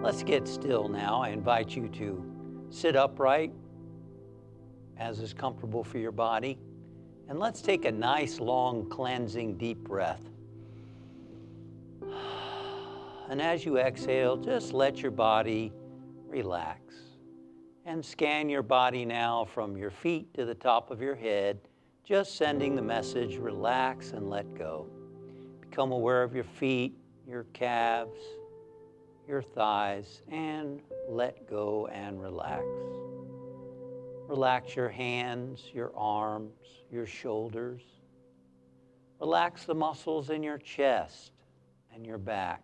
Let's get still now. I invite you to sit upright as is comfortable for your body. And let's take a nice, long, cleansing, deep breath. And as you exhale, just let your body relax. And scan your body now from your feet to the top of your head, just sending the message, relax and let go. Become aware of your feet, your calves, your thighs, and let go and relax. Relax your hands, your arms, your shoulders. Relax the muscles in your chest and your back.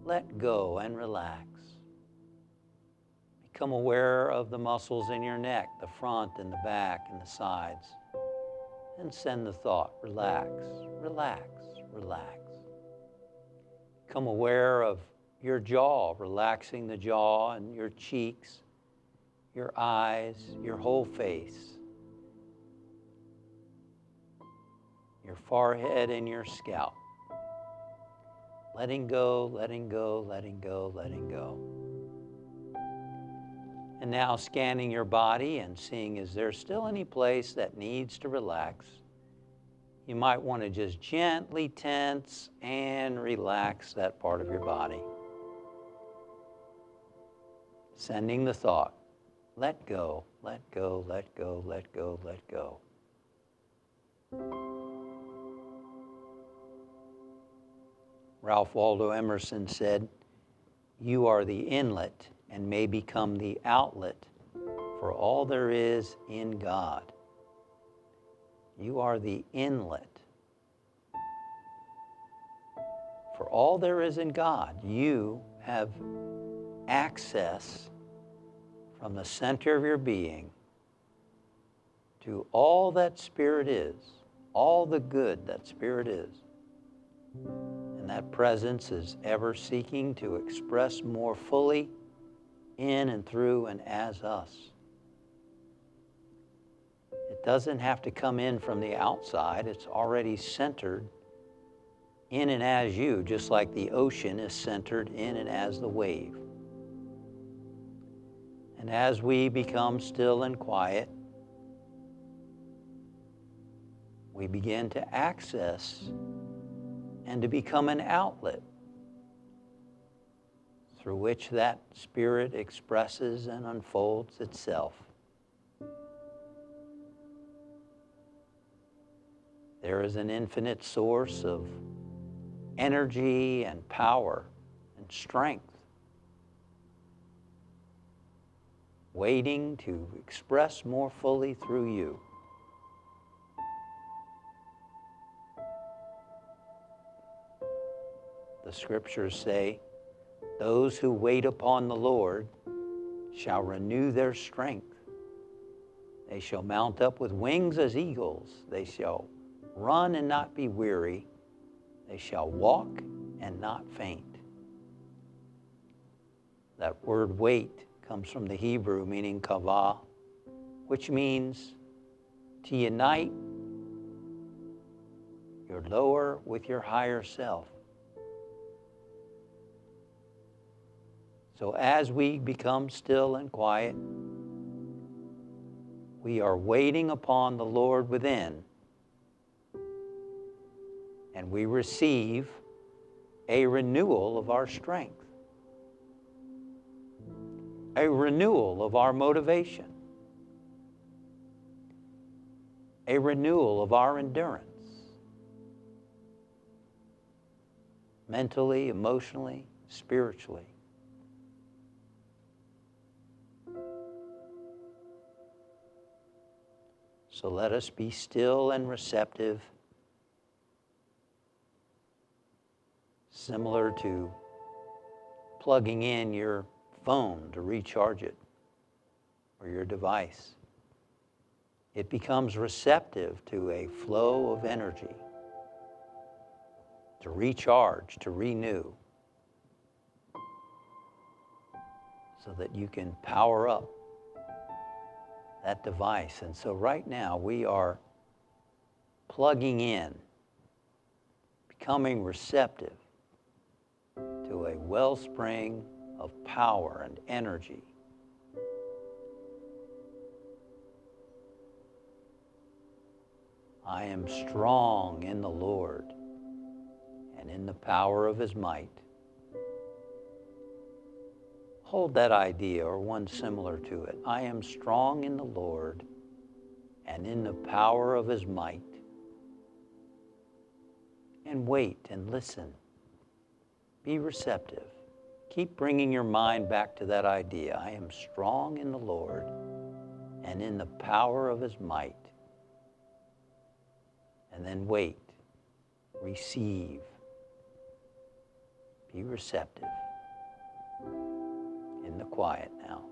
Let go and relax. Become aware of the muscles in your neck, the front and the back and the sides. And send the thought, relax, relax, relax. Become aware of your jaw, relaxing the jaw and your cheeks, your eyes, your whole face, your forehead and your scalp. Letting go, letting go, letting go, letting go. And now scanning your body and seeing, is there still any place that needs to relax? You might want to just gently tense and relax that part of your body. Sending the thought, let go, let go, let go, let go, let go. Ralph Waldo Emerson said, "You are the inlet and may become the outlet for all there is in God." You are the inlet for all there is in God. You have access from the center of your being to all that Spirit is, all the good that Spirit is. And that presence is ever seeking to express more fully in and through and as us. It doesn't have to come in from the outside. It's already centered in and as you, just like the ocean is centered in and as the wave. And as we become still and quiet, we begin to access and to become an outlet through which that Spirit expresses and unfolds itself. There is an infinite source of energy and power and strength waiting to express more fully through you. The scriptures say, "Those who wait upon the Lord shall renew their strength. They shall mount up with wings as eagles. They shall run and not be weary. They shall walk and not faint." That word wait comes from the Hebrew meaning kavah, which means to unite your lower with your higher self. So as we become still and quiet, we are waiting upon the Lord within, and we receive a renewal of our strength, a renewal of our motivation, a renewal of our endurance, mentally, emotionally, spiritually. So let us be still and receptive, similar to plugging in your phone to recharge it, or your device. It becomes receptive to a flow of energy, to recharge, to renew, so that you can power up that device. And so right now we are plugging in, becoming receptive to to a wellspring of power and energy. I am strong in the Lord and in the power of His might. Hold that idea or one similar to it. I am strong in the Lord and in the power of His might. And wait and listen. Be receptive. Keep bringing your mind back to that idea. I am strong in the Lord and in the power of His might. And then wait. Receive. Be receptive. In the quiet now.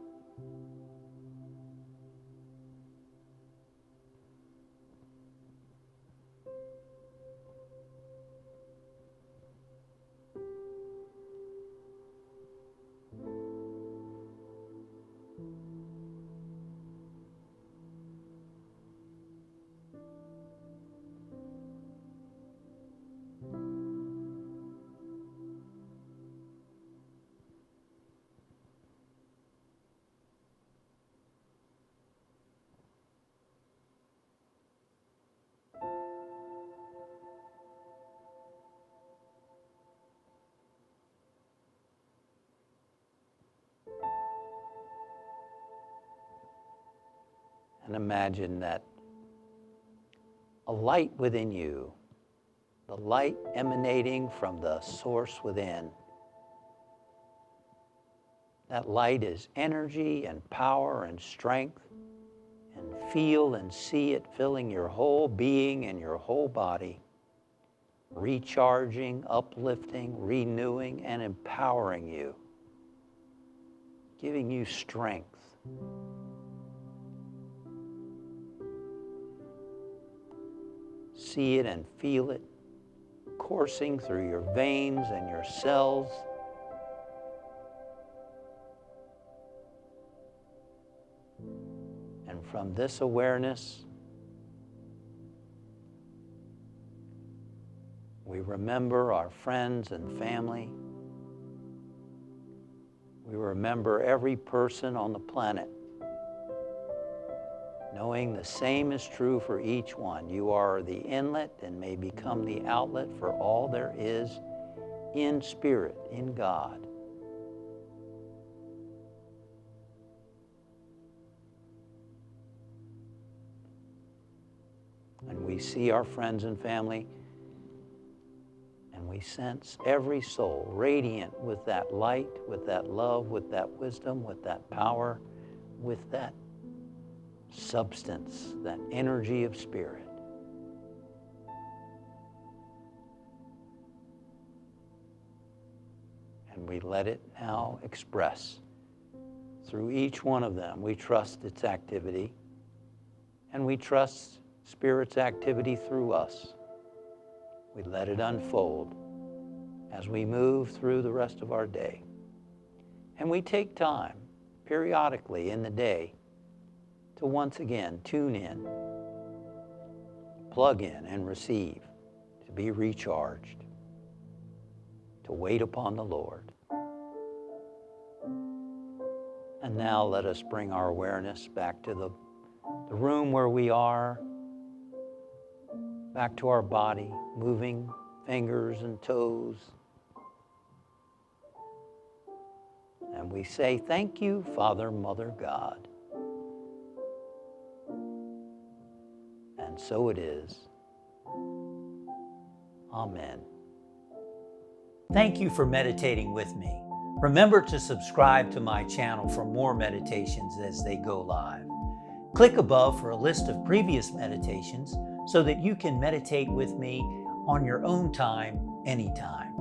And imagine that a light within you, the light emanating from the source within, that light is energy and power and strength, and feel and see it filling your whole being and your whole body, recharging, uplifting, renewing, and empowering you, giving you strength. See it and feel it coursing through your veins and your cells. And from this awareness, we remember our friends and family. We remember every person on the planet, knowing the same is true for each one. You are the inlet and may become the outlet for all there is in spirit, in God. And we see our friends and family, and we sense every soul radiant with that light, with that love, with that wisdom, with that power, with that substance, that energy of spirit. And we let it now express through each one of them. We trust its activity, and we trust Spirit's activity through us. We let it unfold as we move through the rest of our day. And we take time periodically in the day to once again tune in, plug in and receive, to be recharged, to wait upon the Lord. And now let us bring our awareness back to the room where we are, back to our body, moving fingers and toes. And we say, thank you, Father, Mother, God. And so it is. Amen. Thank you for meditating with me. Remember to subscribe to my channel for more meditations as they go live. Click above for a list of previous meditations so that you can meditate with me on your own time, anytime.